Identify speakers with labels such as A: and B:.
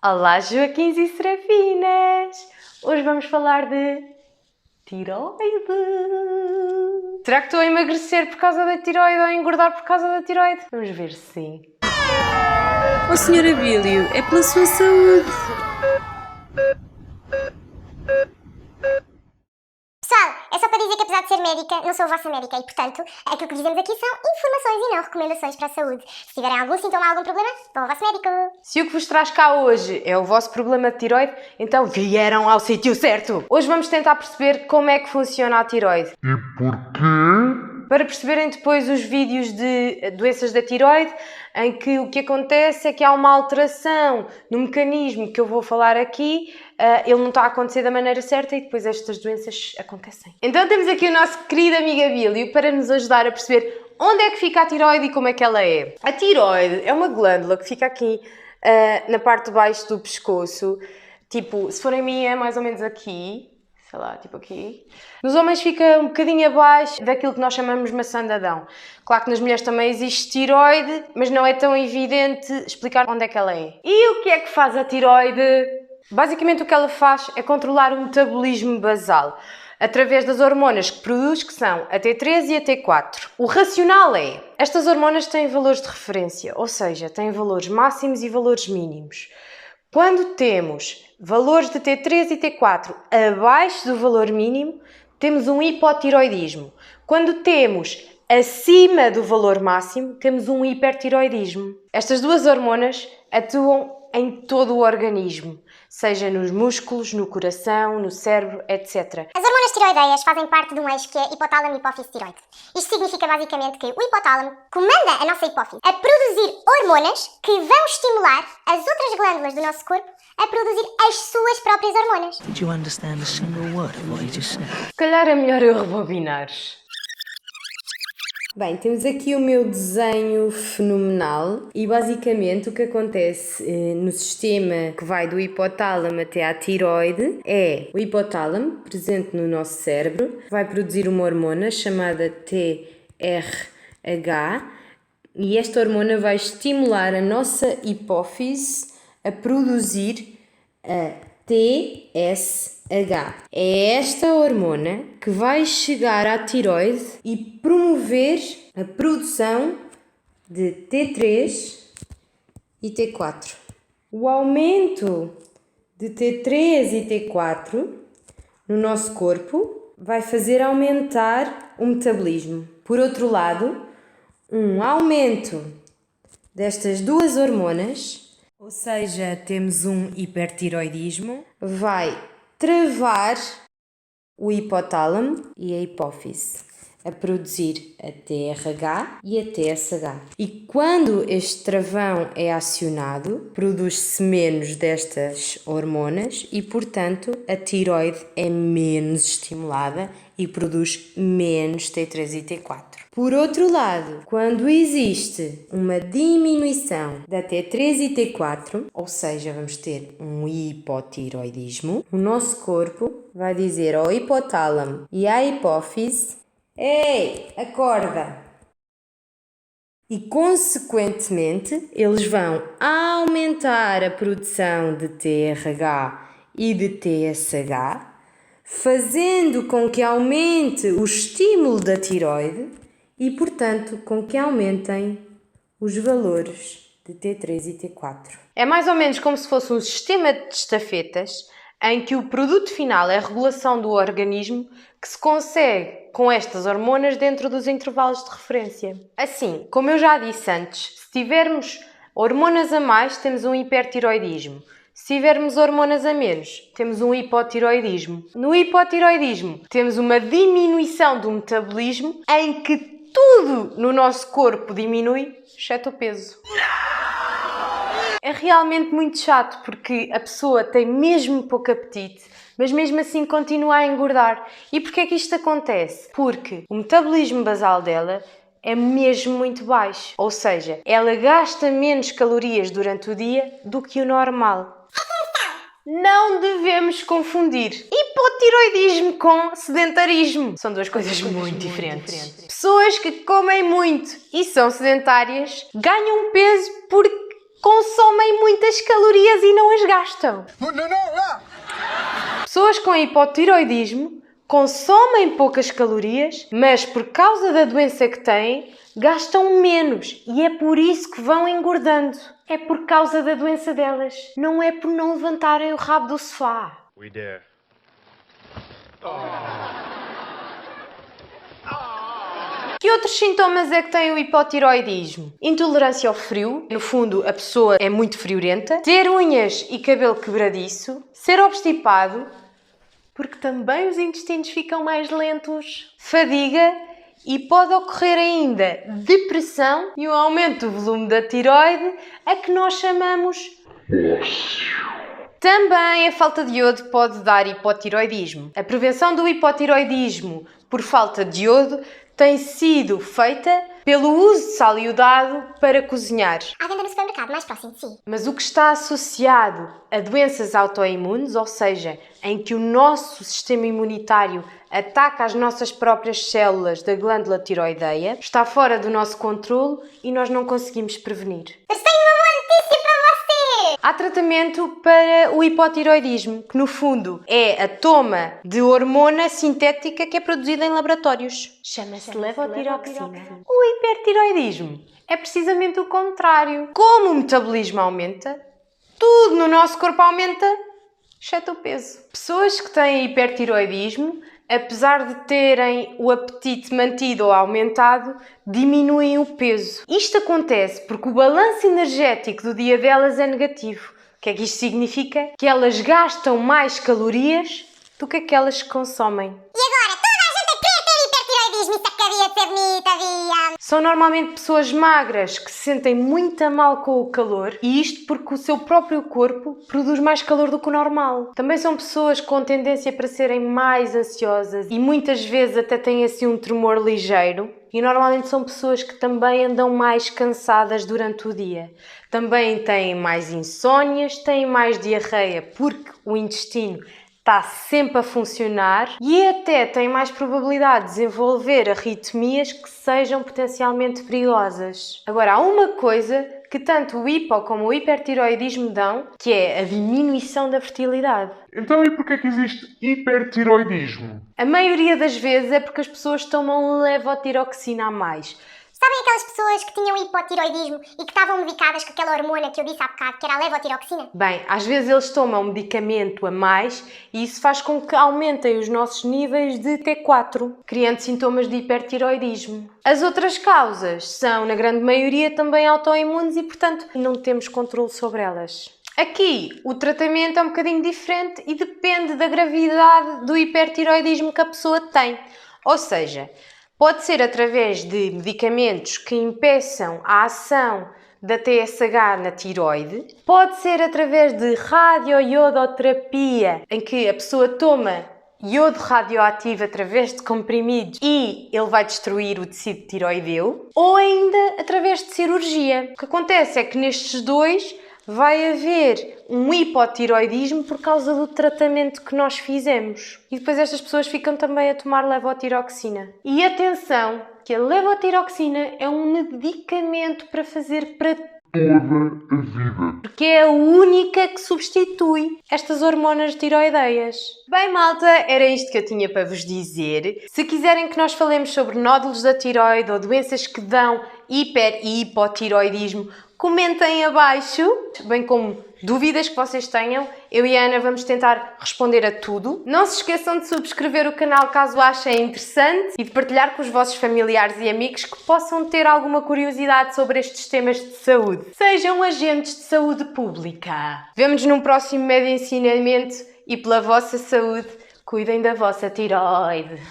A: Olá, Joaquins e Serafinas! Hoje vamos falar de tiroide. Será que estou a emagrecer por causa da tiroide ou a engordar por causa da tiroide? Vamos ver se sim.
B: Oh, Senhora Bílio, é pela sua saúde.
C: Pessoal, é só para dizer que apesar de ser médica, não sou a vossa médica e, portanto, aquilo que dizemos aqui são informações e não recomendações para a saúde. Se tiverem algum sintoma, algum problema, vão ao vosso médico.
A: Se o que vos traz cá hoje é o vosso problema de tiroide, então vieram ao sítio certo! Hoje vamos tentar perceber como é que funciona a tiroide.
D: E porquê?
A: Para perceberem depois os vídeos de doenças da tiroide, em que o que acontece é que há uma alteração no mecanismo que eu vou falar aqui, ele não está a acontecer da maneira certa e depois estas doenças acontecem. Então temos aqui o nosso querido amigo Bílio para nos ajudar a perceber onde é que fica a tiroide e como é que ela é. A tiroide é uma glândula que fica aqui na parte de baixo do pescoço, tipo, se for em mim é mais ou menos aqui. Sei lá, tipo aqui. Nos homens fica um bocadinho abaixo daquilo que nós chamamos maçã de Adão. Claro que nas mulheres também existe tiroide, mas não é tão evidente explicar onde é que ela é. E o que é que faz a tiroide? Basicamente o que ela faz é controlar o metabolismo basal, através das hormonas que produz, que são a T3 e a T4. O racional é, estas hormonas têm valores de referência, ou seja, têm valores máximos e valores mínimos. Quando temos valores de T3 e T4 abaixo do valor mínimo, temos um hipotiroidismo. Quando temos acima do valor máximo, temos um hipertiroidismo. Estas duas hormonas atuam em todo o organismo, seja nos músculos, no coração, no cérebro, etc.
C: As hormonas tiroideias fazem parte de um eixo que é hipotálamo hipófise tiroide. Isto significa basicamente que o hipotálamo comanda a nossa hipófise a produzir hormonas que vão estimular as outras glândulas do nosso corpo a produzir as suas próprias hormonas.
E: Did you understand a single word of what you just said?
A: Se calhar é melhor eu rebobinar. Bem, temos aqui o meu desenho fenomenal e basicamente o que acontece no sistema que vai do hipotálamo até à tiroide é o hipotálamo, presente no nosso cérebro, vai produzir uma hormona chamada TRH e esta hormona vai estimular a nossa hipófise a produzir a TSH. É esta hormona que vai chegar à tiroide e promover a produção de T3 e T4. O aumento de T3 e T4 no nosso corpo vai fazer aumentar o metabolismo. Por outro lado, um aumento destas duas hormonas, ou seja, temos um hipertiroidismo, vai travar o hipotálamo e a hipófise a produzir a TRH e a TSH. E quando este travão é acionado, produz-se menos destas hormonas e, portanto, a tiroide é menos estimulada e produz menos T3 e T4. Por outro lado, quando existe uma diminuição da T3 e T4, ou seja, vamos ter um hipotiroidismo, o nosso corpo vai dizer ao hipotálamo e à hipófise: ei, acorda! E, consequentemente, eles vão aumentar a produção de TRH e de TSH, fazendo com que aumente o estímulo da tiroide e, portanto, com que aumentem os valores de T3 e T4. É mais ou menos como se fosse um sistema de estafetas em que o produto final é a regulação do organismo que se consegue com estas hormonas dentro dos intervalos de referência. Assim, como eu já disse antes, se tivermos hormonas a mais, temos um hipertiroidismo. Se tivermos hormonas a menos, temos um hipotiroidismo. No hipotiroidismo, temos uma diminuição do metabolismo em que tudo no nosso corpo diminui, exceto o peso. É realmente muito chato porque a pessoa tem mesmo pouco apetite, mas mesmo assim continua a engordar. E porquê é que isto acontece? Porque o metabolismo basal dela é mesmo muito baixo, ou seja, ela gasta menos calorias durante o dia do que o normal. Não devemos confundir hipotiroidismo com sedentarismo. São duas coisas muito diferentes. Pessoas que comem muito e são sedentárias ganham peso porque consomem muitas calorias e não as gastam. Pessoas com hipotiroidismo consomem poucas calorias, mas por causa da doença que têm, gastam menos e é por isso que vão engordando. É por causa da doença delas, não é por não levantarem o rabo do sofá.
D: We dare.
A: Que outros sintomas é que tem o hipotiroidismo? Intolerância ao frio, no fundo a pessoa é muito friorenta, ter unhas e cabelo quebradiço, ser obstipado, porque também os intestinos ficam mais lentos, fadiga e pode ocorrer ainda depressão e um aumento do volume da tiroide, a que nós chamamos Também a falta de iodo pode dar hipotiroidismo. A prevenção do hipotiroidismo por falta de iodo tem sido feita pelo uso de sal iodado para cozinhar.
C: À venda no supermercado mais próximo de si.
A: Mas o que está associado a doenças autoimunes, ou seja, em que o nosso sistema imunitário ataca as nossas próprias células da glândula tiroideia, está fora do nosso controle e nós não conseguimos prevenir.
C: Mas tenho uma boa notícia para você!
A: Há tratamento para o hipotiroidismo, que no fundo é a toma de hormona sintética que é produzida em laboratórios. Chama-se levotiroxina. O hipertiroidismo é precisamente o contrário. Como o metabolismo aumenta, tudo no nosso corpo aumenta, exceto o peso. Pessoas que têm hipertiroidismo, apesar de terem o apetite mantido ou aumentado, diminuem o peso. Isto acontece porque o balanço energético do dia delas é negativo. O que é que isto significa? Que elas gastam mais calorias do que aquelas que consomem.
C: E agora, toda a gente quer ter hipertiroidismo, isso acabia de ser bonito, havia.
A: São normalmente pessoas magras que se sentem muito a mal com o calor, e isto porque o seu próprio corpo produz mais calor do que o normal. Também são pessoas com tendência para serem mais ansiosas e muitas vezes até têm assim um tremor ligeiro. E normalmente são pessoas que também andam mais cansadas durante o dia. Também têm mais insónias, têm mais diarreia porque o intestino está sempre a funcionar e até têm mais probabilidade de desenvolver arritmias que sejam potencialmente perigosas. Agora, há uma coisa que tanto o hipo como o hipertiroidismo dão, que é a diminuição da fertilidade.
D: Então e porquê que existe hipertiroidismo?
A: A maioria das vezes é porque as pessoas tomam levotiroxina a mais.
C: Sabem aquelas pessoas que tinham hipotiroidismo e que estavam medicadas com aquela hormona que eu disse há bocado, que era a levotiroxina?
A: Bem, às vezes eles tomam medicamento a mais e isso faz com que aumentem os nossos níveis de T4, criando sintomas de hipertiroidismo. As outras causas são, na grande maioria, também autoimunes e, portanto, não temos controle sobre elas. Aqui, o tratamento é um bocadinho diferente e depende da gravidade do hipertiroidismo que a pessoa tem. Ou seja, pode ser através de medicamentos que impeçam a ação da TSH na tiroide. Pode ser através de radioiodoterapia, em que a pessoa toma iodo radioativo através de comprimidos e ele vai destruir o tecido tiroideu. Ou ainda através de cirurgia. O que acontece é que nestes dois vai haver um hipotiroidismo por causa do tratamento que nós fizemos. E depois estas pessoas ficam também a tomar levotiroxina. E atenção, que a levotiroxina é um medicamento para fazer para
D: Toda a vida.
A: porque é a única que substitui estas hormonas tiroideias. Bem, malta, era isto que eu tinha para vos dizer. Se quiserem que nós falemos sobre nódulos da tiroide ou doenças que dão hiper e hipotiroidismo, comentem abaixo, bem como dúvidas que vocês tenham. Eu e a Ana vamos tentar responder a tudo. Não se esqueçam de subscrever o canal caso achem interessante e de partilhar com os vossos familiares e amigos que possam ter alguma curiosidade sobre estes temas de saúde. Sejam agentes de saúde pública. Vemo-nos num próximo médio ensinamento e pela vossa saúde, cuidem da vossa tiroide.